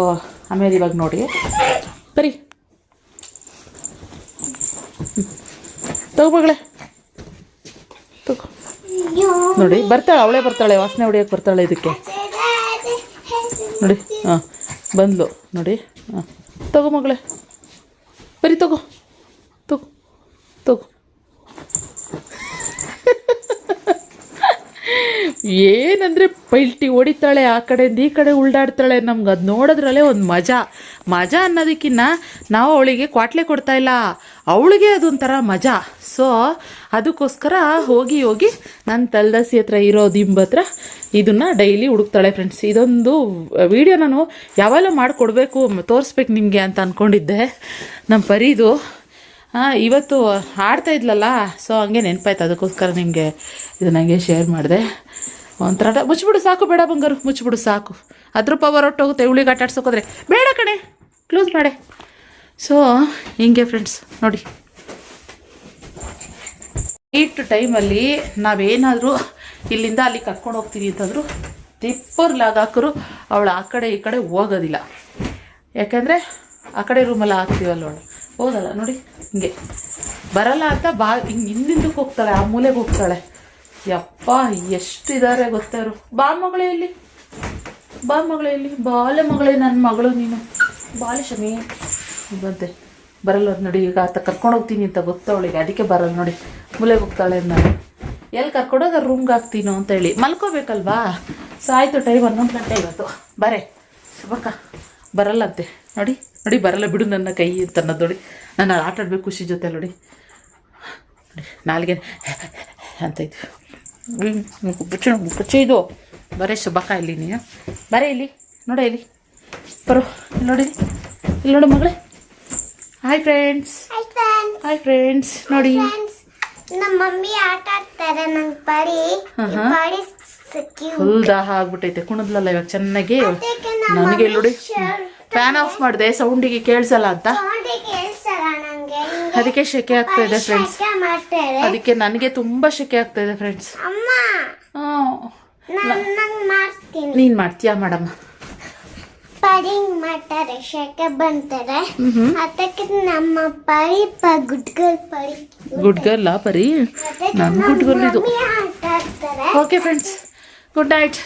ಆಮೇಲೆ ಇವಾಗ ನೋಡಿ ಬರೀ ತಗೋಬಗಳೇ ತಗೋ. ನೋಡಿ ಬರ್ತಾಳೆ, ಅವಳೇ ಬರ್ತಾಳೆ, ವಾಸನೆ ಹೊಡಿಯೋಕ್ಕೆ ಬರ್ತಾಳೆ ಇದಕ್ಕೆ ನೋಡಿ. ಹಾಂ ಬಂದ್ಲು ನೋಡಿ. ಹಾಂ ತಗೋ ಮಗಳೇ, ಬರೀ ತಗೋ. ಏನಂದರೆ ಪಲ್ಟಿ ಹೊಡಿತಾಳೆ, ಆ ಕಡೆಯಿಂದ ಈ ಕಡೆ ಉಲ್ಡಾಡ್ತಾಳೆ. ನಮ್ಗೆ ಅದು ನೋಡೋದ್ರಲ್ಲೇ ಒಂದು ಮಜಾ ಅನ್ನೋದಕ್ಕಿಂತ ನಾವು ಅವಳಿಗೆ ಕ್ವಾಟ್ಲೆ ಕೊಡ್ತಾಯಿಲ್ಲ, ಅವಳಿಗೆ ಅದೊಂಥರ ಮಜಾ. ಸೊ ಅದಕ್ಕೋಸ್ಕರ ಹೋಗಿ ನನ್ನ ತಲೆದಸಿ ಹತ್ರ ಇರೋ ದಿಂಬು ಹತ್ರ ಇದನ್ನು ಡೈಲಿ ಹುಡುಕ್ತಾಳೆ ಫ್ರೆಂಡ್ಸ್. ಇದೊಂದು ವಿಡಿಯೋ ನಾನು ಯಾವೆಲ್ಲ ಮಾಡಿಕೊಡ್ಬೇಕು, ತೋರಿಸ್ಬೇಕು ನಿಮಗೆ ಅಂತ ಅಂದ್ಕೊಂಡಿದ್ದೆ. ನಮ್ಮ ಪರಿದು ಇವತ್ತು ಆಡ್ತಾ ಇದ್ಲಲ್ಲ, ಸೊ ಹಂಗೆ ನೆನಪಾಯ್ತು, ಅದಕ್ಕೋಸ್ಕರ ನಿಮಗೆ ಇದನ್ನ ಹಂಗೆ ಶೇರ್ ಮಾಡಿದೆ. ಒಂಥರ ಮುಚ್ಚಿಬಿಡು ಸಾಕು, ಬೇಡ ಬಂಗಾರು ಮುಚ್ಚಿಬಿಡು ಸಾಕು, ಅದ್ರ ಪವರ್ ಹೊಟ್ಟೋಗುತ್ತೆ. ಇವಳಿಗೆ ಆಟ ಆಡ್ಸೋಕೋದ್ರೆ ಬೇಡ ಕಣೆ, ಕ್ಲೋಸ್ ಮಾಡೆ. ಸೊ ಹಿಂಗೆ ಫ್ರೆಂಡ್ಸ್ ನೋಡಿ, ನೈಟ್ ಟೈಮಲ್ಲಿ ನಾವೇನಾದರೂ ಇಲ್ಲಿಂದ ಅಲ್ಲಿ ಕರ್ಕೊಂಡು ಹೋಗ್ತೀವಿ ಅಂತಂದ್ರು ತಿಪ್ಪರ್ ಲಾಗ್ ಹಾಕರು ಅವಳು ಆ ಕಡೆ ಈ ಕಡೆ ಹೋಗೋದಿಲ್ಲ. ಯಾಕೆಂದರೆ ಆ ಕಡೆ ರೂಮೆಲ್ಲ ಹಾಕ್ತೀವಲ್ಲ ಅವಳು ಹೋದಲ್ಲ ನೋಡಿ, ಹಿಂಗೆ ಬರಲ್ಲ ಅಂತ ಹಿಂಗೆ ಹಿಂದಿಂದಕ್ಕೆ ಹೋಗ್ತಾಳೆ, ಆ ಮೂಲೆಗೆ ಹೋಗ್ತಾಳೆ. ಯಪ್ಪ ಎಷ್ಟಿದ್ದಾರೆ ಗೊತ್ತಾರು. ಬಾ ಮಗಳೇ ಇಲ್ಲಿ, ಬಾಲೆ ಮಗಳೇ, ನನ್ನ ಮಗಳು ನೀನು, ಬಾಲೆ ಶಮಿ ಬಂತೆ. ಬರಲ್ಲ ನೋಡಿ, ಈಗ ಆತ ಕರ್ಕೊಂಡು ಹೋಗ್ತೀನಿ ಅಂತ ಗೊತ್ತವಳಿಗೆ, ಅದಕ್ಕೆ ಬರಲ್ಲ ನೋಡಿ, ಮೂಲೆಗೆ ಹೋಗ್ತಾಳೆ. ನಾನು ಎಲ್ಲಿ ಕರ್ಕೊಂಡೋಗ ರೂಮ್ಗೆ ಹಾಕ್ತೀನೋ ಅಂತೇಳಿ ಮಲ್ಕೋಬೇಕಲ್ವಾ. ಸೊ ಆಯಿತು, ಟೈಮ್ 11 ಗಂಟೆ ಇವತ್ತು. ಬರೇ ಶುಭಕ್ಕ ಬರಲ್ಲಂತೆ ನೋಡಿ. ನೋಡಿ ಬರಲ್ಲ ಬಿಡು ನನ್ನ ಕೈ ಅಂತ ಅನ್ನೋದು ನೋಡಿ. ನಾನು ಆಟ ಆಡ್ಬೇಕು ಖುಷಿ ಜೊತೆ ನೋಡಿ. ನಾಲ್ಗೆ ಅಂತ ಇದ್ವಿ ಪುಚ್ಚ ಇದು ಬರೇ ಶುಭಕ ಇಲ್ಲಿ ನೀನು ಬರೇ ಇಲ್ಲಿ ನೋಡ ಇಲ್ಲಿ ಬರೋ ಇಲ್ಲಿ ನೋಡಿ, ಇಲ್ಲಿ ನೋಡು ಮಗಳೇ. Hi friends, hi friends. ನೋಡಿ ನಮ್ಮ ಮಮ್ಮಿ ಆಟ ಆಡ್ತಾರೆ. ನಂಗೆ ಪಾಡಿ ಫುಲ್ ದಾಹ ಆಗ್ಬಿಟ್ಟೈತೆ. ಕುಣದ್ಲಲ್ಲ ಇವಾಗ ಚೆನ್ನಾಗಿ. ನನಗೆ ನೋಡಿ ಫ್ಯಾನ್ ಆಫ್ ಮಾಡಿದೆ ಸೌಂಡಿಗೆ ಕೇಳಿಸಲ್ಲ ಅಂತ, ಅದಕ್ಕೆ ಶೆಕೆ ಆಗ್ತಾ ಇದೆ ಫ್ರೆಂಡ್ಸ್. ಅದಕ್ಕೆ ನನಗೆ ತುಂಬಾ ಶೆಕೆ ಆಗ್ತಾ ಇದೆ ಫ್ರೆಂಡ್ಸ್. ನೀನ್ ಮಾಡ್ತೀಯಾ ಮಾಡಮ್ಮ? ಪಡಿಂಗ್ ಮಾಡ್ತಾರೆ, ಶೆಕೆ ಬಂತಾರೆ. ಅದಕ್ಕೆ ನಮ್ಮ ಪರಿ ಗುಡ್ ಗರ್ಲ್ ಪರಿ ನಾನು ಗುಡ್ ಗರ್ಲ್ ಇದು. ಆಟ ಆಡ್ತಾರೆ. Okay friends, good night.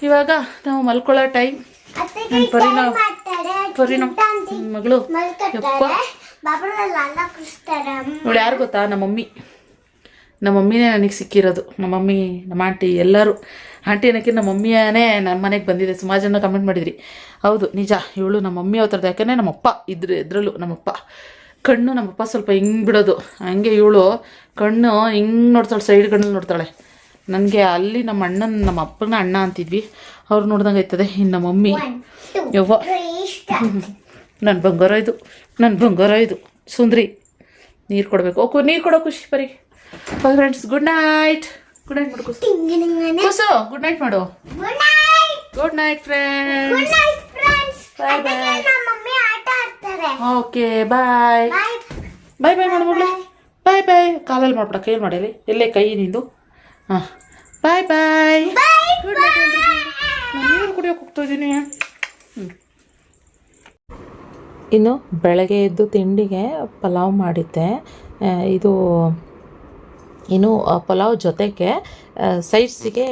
ಇವಾಗ ನಾವು ಮಲ್ಕೊಳ್ಳೋ ಟೈಮ್. ನನ್ನ ಪರಿ ನಮ್ಮ ಮಗಳು ಯಪ್ಪ ನೋಡಿ ಯಾರು ಗೊತ್ತಾ? ನಮ್ಮ ಮಮ್ಮಿನೇ ನನಗೆ ಸಿಕ್ಕಿರೋದು. ನಮ್ಮ ಮಮ್ಮಿ, ನಮ್ಮ ಆಂಟಿ ಎಲ್ಲರೂ. ಆಂಟಿ ಅನ್ನೋಕ್ಕೆ ನಮ್ಮ ಮಮ್ಮಿಯೇ ನನ್ನ ಮನೆಗೆ ಬಂದಿದೆ. ಸುಮಾರು ಜನ ಕಮೆಂಟ್ ಮಾಡಿದ್ರಿ. ಹೌದು ನಿಜ, ಇವಳು ನಮ್ಮ ಮಮ್ಮಿ ಅವತ್ತರದ್ದು. ಯಾಕಂದರೆ ನಮ್ಮಪ್ಪ ಇದರಲ್ಲೂ ನಮ್ಮಪ್ಪ ಕಣ್ಣು, ನಮ್ಮಪ್ಪ ಸ್ವಲ್ಪ ಹಿಂಗೆ ಬಿಡೋದು, ಹಂಗೆ ಇವಳು ಕಣ್ಣು ಹಿಂಗೆ ನೋಡ್ತಾಳೆ, ಸೈಡ್ ಕಣ್ಣಲ್ಲಿ ನೋಡ್ತಾಳೆ. ನನಗೆ ಅಲ್ಲಿ ನಮ್ಮ ಅಪ್ಪನ ಅಣ್ಣ ಅಂತಿದ್ವಿ, ಅವ್ರು ನೋಡ್ದಂಗೆ ಆಯ್ತದೆ. ಇನ್ನು ನಮ್ಮ ಮಮ್ಮಿ ಯವ್ವ ನನ್ನ ಬಂಗಾರ ಇದು ಸುಂದ್ರಿ. ನೀರು ಕೊಡಬೇಕು. ಓಕೆ ನೀರು ಕೊಡೋ ಖುಷಿ ಪರಿಗೆ. Okay friends, good night. Good night ಮಾಡು ಕೂಸು. ಗುಡ್ ನೈಟ್ ಮಾಡು. Good night friends. Bye bye. Okay bye bye bye ಮಾಡು ಮಗಳೇ. ಬಾಯ್ ಬಾಯ್. ಕಾಲಲ್ಲಿ ಮಾಡ್ಬಿಡ, ಕೈಯಲ್ಲಿ ಮಾಡಿರಿ. ಎಲ್ಲೇ ಕೈ ನಿಂದು. ಹಾಂ ಬಾಯ್ ಬಾಯ್. Good night. ನಾನು ನೀರು ಕುಡಿಯೋಕೆ ಹೋಗ್ತಾ ಇದ್ದೀನಿ. ಇನ್ನು ಬೆಳಗ್ಗೆ ಎದ್ದು ತಿಂಡಿಗೆ ಪಲಾವ್ ಮಾಡಿದ್ದೆ. ಇದು ಇನ್ನು ಪಲಾವ್ ಜೊತೆಗೆ ಸೈಡ್ಸಿಗೆ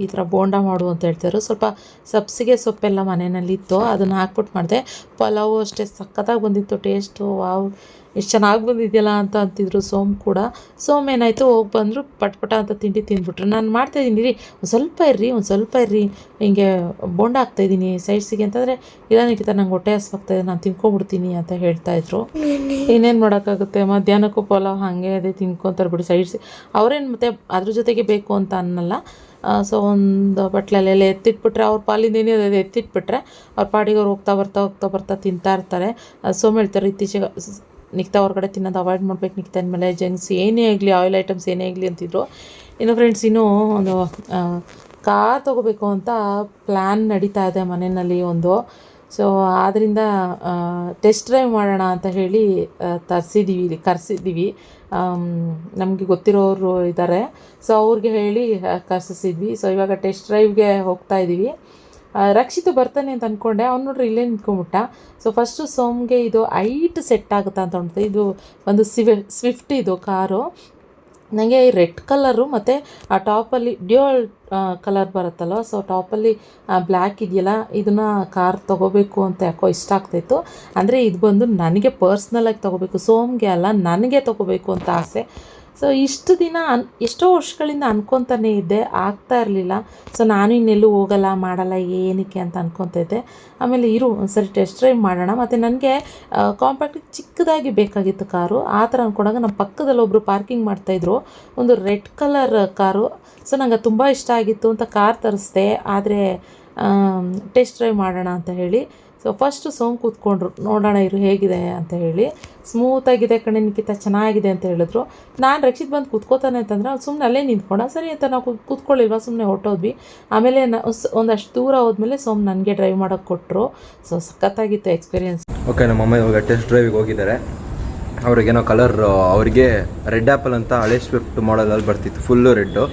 ಈ ಥರ ಬೋಂಡ ಮಾಡು ಅಂತ ಹೇಳ್ತಾರೆ. ಸ್ವಲ್ಪ ಸಬ್ಸಿಗೆ ಸೊಪ್ಪೆಲ್ಲ ಮನೆಯಲ್ಲಿತ್ತು, ಅದನ್ನು ಹಾಕ್ಬಿಟ್ಟು ಮಾಡಿದೆ. ಪಲಾವು ಅಷ್ಟೇ ಸಖತ್ತಾಗಿ ಬಂದಿತ್ತು. ಟೇಸ್ಟು ವಾವ್ ಎಷ್ಟು ಚೆನ್ನಾಗಿ ಬಂದಿದೆಯಲ್ಲ ಅಂತ ಅಂತಿದ್ರು. ಸೋಮ್ ಏನಾಯಿತು, ಹೋಗಿ ಬಂದರು, ಪಟ್ಪಟ ಅಂತ ತಿಂಡಿ ತಿಂದ್ಬಿಟ್ರು. ನಾನು ಮಾಡ್ತಾಯಿದ್ದೀನಿ ರೀ, ಒಂದು ಸ್ವಲ್ಪ ಇರ್ರಿ ಹಿಂಗೆ ಬೋಂಡ ಹಾಕ್ತಾಯಿದ್ದೀನಿ ಸೈಡ್ಸಿಗೆ ಅಂತಂದರೆ, ಇಲ್ಲ ನಿಖಿತ ನಂಗೆ ಹೊಟ್ಟೆ ಹಸ್ವಾಗ್ತಾಯಿದೆ, ನಾನು ತಿನ್ಕೊಂಬಿಡ್ತೀನಿ ಅಂತ ಹೇಳ್ತಾಯಿದ್ರು. ಇನ್ನೇನು ಮಾಡೋಕ್ಕಾಗುತ್ತೆ, ಮಧ್ಯಾಹ್ನಕ್ಕೂ ಪಲಾವ್ ಹಾಗೆ ಅದೇ ತಿನ್ಕೊತಾರೆ ಬಿಡಿ ಸೈಡ್ಸಿ. ಅವರೇನು ಮತ್ತೆ ಅದ್ರ ಜೊತೆಗೆ ಬೇಕು ಅಂತ ಅನ್ನಲ್ಲ. ಸೊ ಒಂದು ಬಟ್ಲಲ್ಲೆಲ್ಲ ಎತ್ತಿಟ್ಬಿಟ್ರೆ, ಅವ್ರ ಪಾಲಿಂದ ಏನಿದೆ ಅದು ಎತ್ತಿಟ್ಬಿಟ್ರೆ ಅವ್ರ ಪಾಡಿಗೆ ಅವ್ರು ಹೋಗ್ತಾ ಬರ್ತಾ ತಿಂತಾ ಇರ್ತಾರೆ. ಸೋಮ್ ಹೇಳ್ತಾರೆ ಇತ್ತೀಚೆಗೆ ನಿಕ್ತಾ ಹೊರಗಡೆ ತಿನ್ನೋದು ಅವಾಯ್ಡ್ ಮಾಡ್ಬೇಕು ನಿಕ್ತಾ ಅಂದಮೇಲೆ, ಜಂಕ್ಸ್ ಏನೇ ಆಗಲಿ, ಆಯಿಲ್ ಐಟಮ್ಸ್ ಏನೇ ಆಗಲಿ ಅಂತಿದ್ರು. ಇನ್ನು ಫ್ರೆಂಡ್ಸ್, ಇನ್ನೂ ಒಂದು ಕಾರ್ ತೊಗೋಬೇಕು ಅಂತ ಪ್ಲ್ಯಾನ್ ನಡೀತಾ ಇದೆ ಮನೆಯಲ್ಲಿ ಒಂದು. ಸೊ ಆದ್ದರಿಂದ ಟೆಸ್ಟ್ ಡ್ರೈವ್ ಮಾಡೋಣ ಅಂತ ಹೇಳಿ ಕರೆಸಿದ್ದೀವಿ. ನಮಗೆ ಗೊತ್ತಿರೋರು ಇದ್ದಾರೆ, ಸೊ ಅವ್ರಿಗೆ ಹೇಳಿ ಕರೆಸಿದ್ವಿ. ಸೊ ಇವಾಗ ಟೆಸ್ಟ್ ಡ್ರೈವ್ಗೆ ಹೋಗ್ತಾಯಿದ್ದೀವಿ. ರಕ್ಷಿತ್ ಬರ್ತಾನೆ ಅಂತ ಅಂದ್ಕೊಂಡೆ, ಅವ್ನು ನೋಡ್ರಿ ಇಲ್ಲೇ ನಿಂತ್ಕೊಂಬಿಟ್ಟ. ಸೊ ಫಸ್ಟು ಸೋಮ್ಗೆ ಇದು ಐಟ್ ಸೆಟ್ ಆಗುತ್ತಾ ಅಂತ ಉಂಟು. ಇದು ಒಂದು ಸ್ವಿಫ್ಟ್ ಇದು ಕಾರು. ನನಗೆ ರೆಡ್ ಕಲರು ಮತ್ತು ಆ ಟಾಪಲ್ಲಿ ಡ್ಯೂಯಲ್ ಕಲರ್ ಬರುತ್ತಲ್ವ, ಸೊ ಟಾಪಲ್ಲಿ ಬ್ಲ್ಯಾಕ್ ಇದೆಯಲ್ಲ, ಇದನ್ನು ಕಾರ್ ತೊಗೋಬೇಕು ಅಂತ ಯಾಕೋ ಇಷ್ಟ ಆಗ್ತಾಯಿತ್ತು. ಅಂದರೆ ಇದು ಬಂದು ನನಗೆ ಪರ್ಸ್ನಲಾಗಿ ತೊಗೋಬೇಕು, ಸೋಮ್ಗೆ ಅಲ್ಲ, ನನಗೆ ತೊಗೋಬೇಕು ಅಂತ ಆಸೆ. ಸೊ ಇಷ್ಟು ದಿನ ಎಷ್ಟೋ ವರ್ಷಗಳಿಂದ ಅನ್ಕೊತಾನೆ ಇದ್ದೆ, ಆಗ್ತಾ ಇರಲಿಲ್ಲ. ಸೊ ನಾನು ಇನ್ನೆಲ್ಲೂ ಹೋಗಲ್ಲ ಮಾಡಲ್ಲ ಏನಕ್ಕೆ ಅಂತ ಅನ್ಕೊತಾ ಇದ್ದೆ. ಆಮೇಲೆ ಒಂದ್ಸರಿ ಟೆಸ್ಟ್ ಡ್ರೈವ್ ಮಾಡೋಣ. ಮತ್ತು ನನಗೆ ಕಾಂಪ್ಯಾಕ್ಟ್ ಚಿಕ್ಕದಾಗಿ ಬೇಕಾಗಿತ್ತು ಕಾರು. ಆ ಥರ ಅಂದ್ಕೊಂಡಾಗ ನಮ್ಮ ಪಕ್ಕದಲ್ಲಿ ಒಬ್ಬರು ಪಾರ್ಕಿಂಗ್ ಮಾಡ್ತಾಯಿದ್ರು, ಒಂದು ರೆಡ್ ಕಲರ್ ಕಾರು. ಸೊ ನಂಗೆ ತುಂಬ ಇಷ್ಟ ಆಗಿತ್ತು ಅಂತ ಕಾರ್ ತರಿಸ್ದೆ. ಆದರೆ ಟೆಸ್ಟ್ ಡ್ರೈವ್ ಮಾಡೋಣ ಅಂತ ಹೇಳಿ, ಸೊ ಫಸ್ಟು ಸೋಮ್ ಕೂತ್ಕೊಂಡ್ರು, ನೋಡೋಣ ಇರು ಹೇಗಿದೆ ಅಂತ ಹೇಳಿ. ಸ್ಮೂತಾಗಿದೆ ಕಣೆ ನಿಖಿತ, ಚೆನ್ನಾಗಿದೆ ಅಂತ ಹೇಳಿದ್ರು. ನಾನು ರಕ್ಷಿತ್ ಬಂದು ಕೂತ್ಕೋತಾನೆ ಅಂತಂದ್ರೆ ಅವ್ನು ಸುಮ್ಮನೆ ಅಲ್ಲೇ ನಿಂತ್ಕೊಂಡ. ಸರಿ ಅಂತ ನಾವು ಕೂತ್ಕೊಳ್ಳಿಲ್ವ, ಸುಮ್ಮನೆ ಹೊರಟೋದ್ವಿ. ಆಮೇಲೆ ಒಂದಷ್ಟು ದೂರ ಹೋದ್ಮೇಲೆ ಸೋಮ್ ನನಗೆ ಡ್ರೈವ್ ಮಾಡೋಕ್ಕೆ ಕೊಟ್ಟರು. So ಸಖತ್ತಾಗಿತ್ತು experience. ಓಕೆ, ನಮ್ಮಮ್ಮ ಇವಾಗ ಟೆಸ್ಟ್ ಡ್ರೈವಿಗೆ ಹೋಗಿದ್ದಾರೆ. ಅವ್ರಿಗೇನೋ ಕಲರ್, ಅವರಿಗೆ ರೆಡ್ ಆ್ಯಪಲ್ ಅಂತ ಹಳೆ ಸ್ವಿಫ್ಟ್ ಮಾಡಲಲ್ಲಿ ಬರ್ತಿತ್ತು, ಫುಲ್ಲು ರೆಡ್ಡು.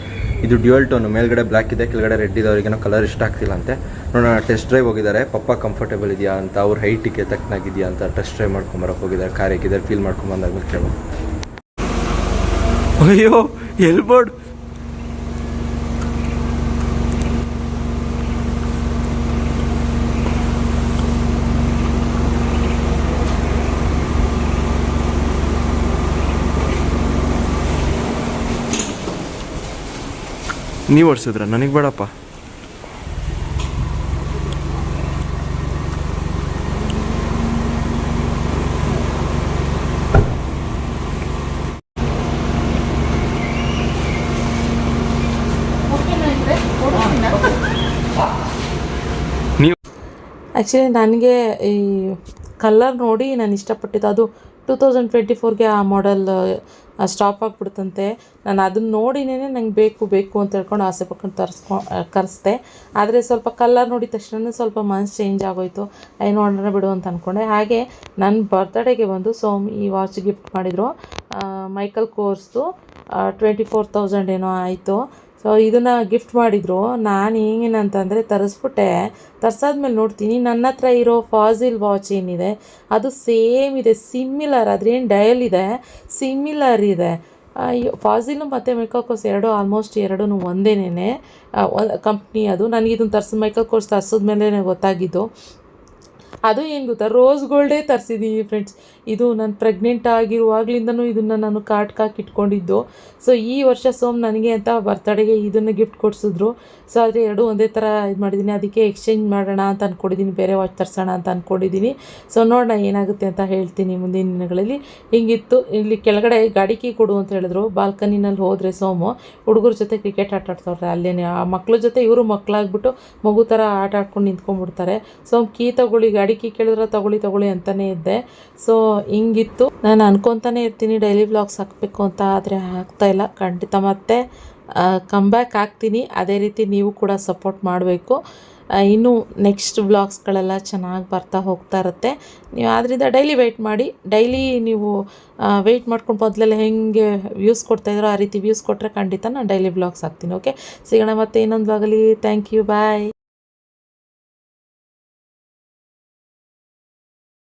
ಇದು ಡ್ಯೂಯಲ್ ಟೋನು, ಮೇಲ್ಗಡೆ ಬ್ಲ್ಯಾಕ್ ಇದೆ, ಕೆಳಗಡೆ ರೆಡ್ ಇದೆ. ಅವ್ರಿಗೇನೋ ಕಲರ್ ಇಷ್ಟ ಆಗ್ತಿಲ್ಲ ಅಂತೆ. ನೋಡೋಣ, ಟೆಸ್ಟ್ ಡ್ರೈವ್ ಹೋಗಿದ್ದಾರೆ. ಪಪ್ಪ ಕಂಫರ್ಟೇಬಲ್ ಇದೆಯಾ ಅಂತ, ಅವ್ರ ಹೈಟಿಗೆ ತಕ್ಕನಾಗಿದೆಯಾ ಅಂತ ಟೆಸ್ಟ್ ಡ್ರೈವ್ ಮಾಡ್ಕೊಂಬರಕ್ಕೆ ಹೋಗಿದ್ದಾರೆ. ಕಾರ್ ಹೇಗಿದ್ದಾರೆ ಫೀಲ್ ಮಾಡ್ಕೊಂಬಂದಾದ್ಮೇಲೆ ಕೇಳೋ. ಅಯ್ಯೋ ಎಲ್ಬೋರ್ಡ್ ನೀವು ಓಡಿಸಿದ್ರ, ನನಗೆ ಬೇಡಪ್ಪ. ಆ್ಯಕ್ಚುಲಿ ನನಗೆ ಈ ಕಲರ್ ನೋಡಿ ನಾನು ಇಷ್ಟಪಟ್ಟಿದ್ದು ಅದು 2024ಗೆ ಆ ಮಾಡೆಲ್ ಸ್ಟಾಪ್ ಆಗಿಬಿಡ್ತಂತೆ. ನಾನು ಅದನ್ನ ನೋಡಿನೇ ನಂಗೆ ಬೇಕು ಅಂತ ಹೇಳ್ಕೊಂಡು ಆಸೆ ಪಟ್ಕೊಂಡು ಕರೆಸ್ದೆ. ಆದರೆ ಸ್ವಲ್ಪ ಕಲರ್ ನೋಡಿದ ತಕ್ಷಣ ಸ್ವಲ್ಪ ಮನಸ್ಸು ಚೇಂಜ್ ಆಗೋಯ್ತು. ನೋಡೋಣ ಬಿಡು ಅಂತ ಅಂದ್ಕೊಂಡೆ. ಹಾಗೆ ನನ್ನ ಬರ್ತ್ಡೇಗೆ ಬಂದು ಈ ವಾಚ್ ಗಿಫ್ಟ್ ಮಾಡಿದರು. ಮೈಕಲ್ ಕೋರ್ಸ್ದು 24,000 ಏನೋ ಆಯಿತು. ಸೊ ಇದನ್ನು ಗಿಫ್ಟ್ ಮಾಡಿದರು. ನಾನು ಏನಂತಂದರೆ ತರಿಸಾದ್ಮೇಲೆ ನೋಡ್ತೀನಿ ನನ್ನ ಹತ್ರ ಇರೋ ಫಾಸಿಲ್ ವಾಚ್ ಏನಿದೆ ಅದು ಸೇಮ್ ಇದೆ, ಸಿಮಿಲರ್. ಅದ್ರೇನು ಡಯಲ್ ಇದೆ, ಸಿಮಿಲರ್ ಇದೆ. ಫಾಸಿಲು ಮತ್ತು ಮೈಕಲ್ ಕೋರ್ಸ್ ಆಲ್ಮೋಸ್ಟ್ ಎರಡೂ ಒಂದೇನೇ ಕಂಪ್ನಿ. ಅದು ನನಗೆ ಇದನ್ನು ಮೈಕಲ್ ಕೋರ್ಸ್ ತರಿಸಿದ್ಮೇಲೆ ಗೊತ್ತಾಗಿದ್ದು. ಅದು ಏನು ಗೊತ್ತಾ, ರೋಸ್ ಗೋಲ್ಡೇ ತರಿಸಿದ್ದೀನಿ ಫ್ರೆಂಡ್ಸ್. ಇದು ನಾನು ಪ್ರೆಗ್ನೆಂಟ್ ಆಗಿರುವಾಗಲಿಂದನೂ ಇದನ್ನು ನಾನು ಕಾಟ್ಕಾಕಿ ಇಟ್ಕೊಂಡಿದ್ದು. ಸೊ ಈ ವರ್ಷ ನನಗೆ ಅಂತ ಬರ್ತಡೆಗೆ ಇದನ್ನು ಗಿಫ್ಟ್ ಕೊಡಿಸಿದ್ರು. ಸೊ ಆದರೆ ಎರಡೂ ಒಂದೇ ಥರ ಇದು ಮಾಡಿದ್ದೀನಿ. ಅದಕ್ಕೆ ಎಕ್ಸ್ಚೇಂಜ್ ಮಾಡೋಣ ಅಂತ ಅಂದ್ಕೊಂಡಿದ್ದೀನಿ, ಬೇರೆ ವಾಚ್ ತರಿಸೋಣ ಅಂತ ಅಂದ್ಕೊಂಡಿದ್ದೀನಿ. ಸೊ ನೋಡೋಣ ಏನಾಗುತ್ತೆ ಅಂತ ಹೇಳ್ತೀನಿ ಮುಂದಿನ ದಿನಗಳಲ್ಲಿ. ಹಿಂಗಿತ್ತು. ಇಲ್ಲಿ ಕೆಳಗಡೆ ಗಾಡಿ ಕೀ ಕೊಡು ಅಂತ ಹೇಳಿದ್ರು. ಬಾಲ್ಕನಿನಲ್ಲಿ ಹೋದರೆ ಹುಡುಗರ ಜೊತೆ ಕ್ರಿಕೆಟ್ ಆಟ ಆಡ್ತವ್ರೆ ಅಲ್ಲೇನೆ. ಆ ಮಕ್ಳ ಜೊತೆ ಇವರು ಮಕ್ಕಳಾಗ್ಬಿಟ್ಟು ಮಗು ಥರ ಆಟ ಆಡ್ಕೊಂಡು ನಿಂತ್ಕೊಂಡ್ಬಿಡ್ತಾರೆ. ಕೀ ತಗೊಳ್ಳಿ, ಗಾಡಿ ಕೀ ಕೇಳಿದ್ರೆ ತಗೊಳ್ಳಿ ಅಂತಲೇ ಇದ್ದೆ. ಸೊ ಹಿಂಗಿತ್ತು. ನಾನು ಅನ್ಕೊತಾನೆ ಇರ್ತೀನಿ ಡೈಲಿ ವ್ಲಾಗ್ಸ್ ಹಾಕಬೇಕು ಅಂತ, ಆದರೆ ಆಗ್ತಾಯಿಲ್ಲ. ಖಂಡಿತ ಮತ್ತೆ ಕಮ್ಬ್ಯಾಕ್ ಆಗ್ತೀನಿ. ಅದೇ ರೀತಿ ನೀವು ಕೂಡ ಸಪೋರ್ಟ್ ಮಾಡಬೇಕು. ಇನ್ನು ನೆಕ್ಸ್ಟ್ ವ್ಲಾಗ್ಸ್ಗಳೆಲ್ಲ ಚೆನ್ನಾಗಿ ಬರ್ತಾ ಹೋಗ್ತಾ ಇರುತ್ತೆ. ನೀವು ಆದ್ದರಿಂದ ಡೈಲಿ ವೆಯ್ಟ್ ಮಾಡಿ. ಡೈಲಿ ನೀವು ವೆಯ್ಟ್ ಮಾಡ್ಕೊಂಡು ಮೊದಲೆಲ್ಲ ಹೆಂಗೆ ವ್ಯೂಸ್ ಕೊಡ್ತಾಯಿದ್ರೋ ಆ ರೀತಿ ವ್ಯೂಸ್ ಕೊಟ್ಟರೆ ಖಂಡಿತ ನಾನು ಡೈಲಿ ವ್ಲಾಗ್ಸ್ ಹಾಕ್ತೀನಿ. ಓಕೆ, ಸಿಗೋಣ ಮತ್ತೆ ಇನ್ನೊಂದು ವ್ಲಾಗಲ್ಲಿ. Thank you, bye.